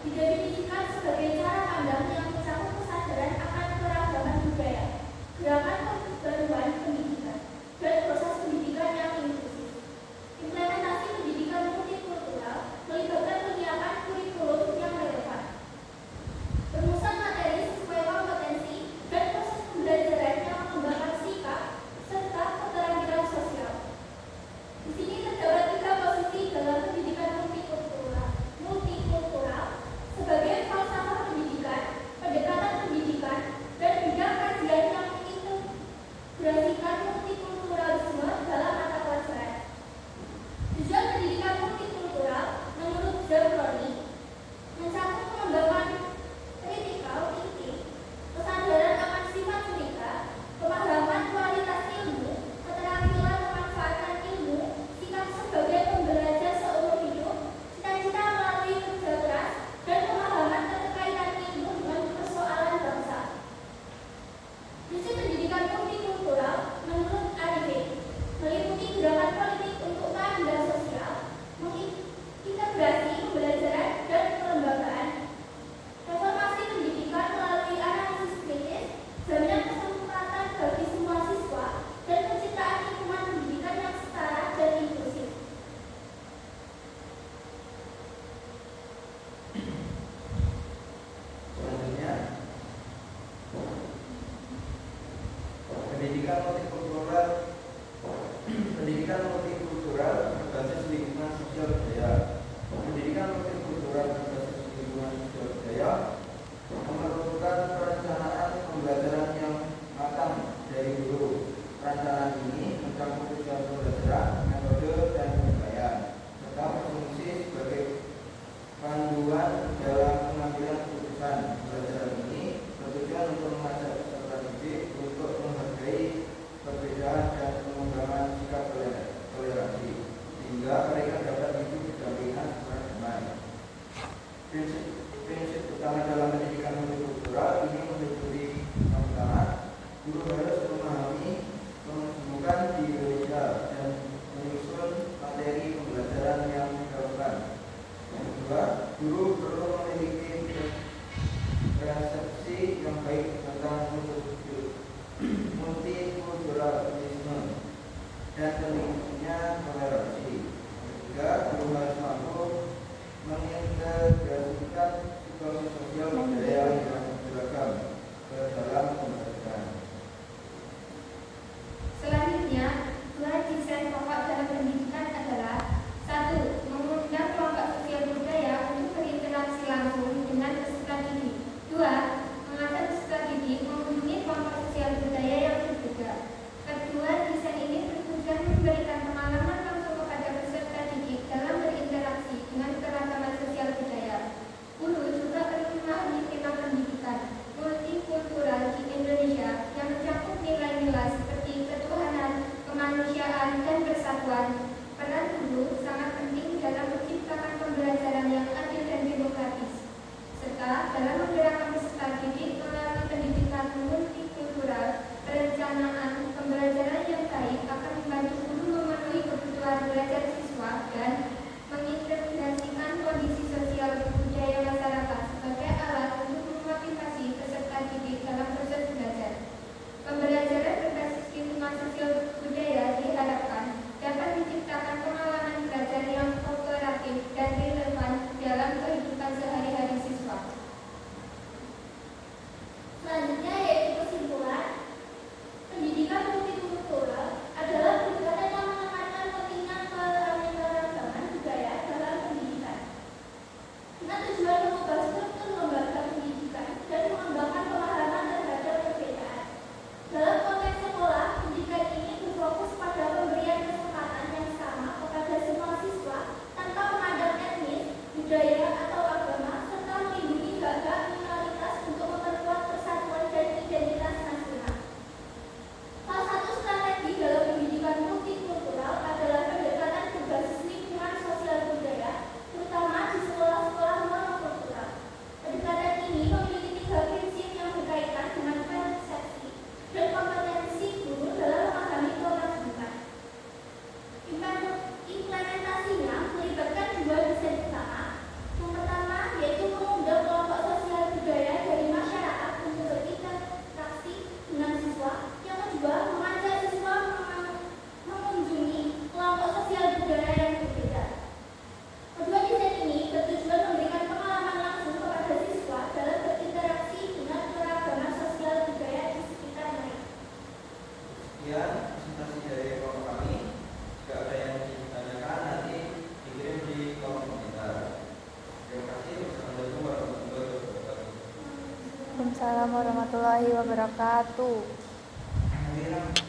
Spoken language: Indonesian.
didefinisikan sebagai cara pandang yang mencakup kesadaran akan keragaman budaya, gerakan pembaruan pendidikan, dan proses pendidikan yang inklusif. Implementasi pendidikan multikultural melibatkan penyiapan kurikulum yang relevan, perumusan materi sesuai kompetensi, dan proses pembelajaran yang mengembangkan sikap serta keterampilan sosial. Di sini terdapat 3 posisi dalam pendidikan multikultural sebagai falsafah pendidikan, pendekatan pendidikan, dan bidang kajian yang mengintegrasikan multikulturalisme dalam mata pelajaran. Tujuan pendidikan multikultural menurut Zamroni mencakup pengembangan critical thinking, kesadaran akan sifat unika, pemahaman kualitas ilmu, keterampilan memanfaatkan ilmu, sikap sebagai pembelajar seumur hidup, cita-cita melalui kerja keras, dan pemahaman keterkaitan ilmu dengan persoalan bangsa. Prinsip pendidikan multikultural menurut Arifin meliputi gerakan politik untuk keadilan sosial, mengintegrasi pembelajaran dan pelembagaan, reformasi pendidikan melalui analisis kritis, jaminan kesempatan bagi semua siswa, dan penciptaan lingkungan pendidikan yang setara dan inklusif. Selanjutnya, pendidikan multikultural berbasis lingkungan sosial budaya. Pendidikan multikultural berbasis lingkungan sosial budaya memerlukan perencanaan pembelajaran yang matang dari guru. Perencanaan ini mencakup tujuan pembelajaran, metode, dan penyampaian, serta berfungsi sebagai panduan dalam pengambilan keputusan. Pembelajaran ini bertujuan untuk mengajak peserta didik untuk menghargai perbedaan dan pengembangan sikap toleransi, sehingga mereka dapat hidup berdampingan secara damai. Prinsip utama dalam pendidikan multikultural ini meliputi yang pertama, guru harus memahami kesibukan di Indonesia dan menyusun materi pembelajaran yang relevan. Yang kedua, guru perlu memiliki persepsi yang baik tentang multikulturalisme dan pentingnya toleransi. Yang ketiga, guru harus mampu mengintegrasikan situasi sosial budaya yang beragam ke dalam pembelajaran. Selanjutnya, 2 desain pokok dalam pendidikan adalah 1. Mengundang kelompok sosial budaya untuk berinteraksi langsung dengan peserta didik. 2. Mengajak peserta didik mengunjungi kelompok sosial budaya yang berbeda. Kedua desain ini bertujuan memberikan pengalaman langsung kepada peserta didik dalam berinteraksi dengan keragaman sosial budaya. Guru juga perlu memahami tema pendidikan multikultural di Indonesia yang mencakup nilai-nilai seperti ketuhanan, kemanusiaan, dan persatuan. Peran guru sangat penting dalam menciptakan pembelajaran yang adil dan demokratis, serta dalam menggerakkan peserta didik melalui pendidikan multikultural. Perencanaan pembelajaran yang baik akan membantu guru memenuhi kebutuhan belajar siswa dan mengintegrasikan kondisi sosial budaya masyarakat sebagai alat untuk memotivasi peserta didik dalam proses belajar. Pembelajaran berbasis lingkungan sosial budaya diharapkan dapat menciptakan pengalaman belajar yang kooperatif dan relevan dalam kehidupan sehari-hari siswa. Selanjutnya yaitu kesimpulan. Pendidikan multikultural adalah pendekatan yang menekankan pentingnya keragaman budaya dalam pendidikan, dengan tujuan mengubah struktur lembaga pendidikan dan mengembangkan pemahaman terhadap perbedaan. Dalam konteks sekolah, pendidikan ini berfokus pada pemberian kesempatan yang sama kepada semua siswa tanpa memandang etnis, budaya, atau agama, serta melindungi hak-hak minoritas untuk memperkuat persatuan dan identitas nasional. Salah satu strategi dalam pendidikan multikultural adalah pendekatan berbasis lingkungan sosial budaya, terutama di sekolah-sekolah monokultural. Pendekatan ini memiliki 3 prinsip yang berkaitan dengan persepsi dan kompetensi guru dalam memahami kemasyarakatan. Implementasinya melibatkan 2 desain utama, Waalaikumsalam warahmatullahi wabarakatuh. Alhamdulillah.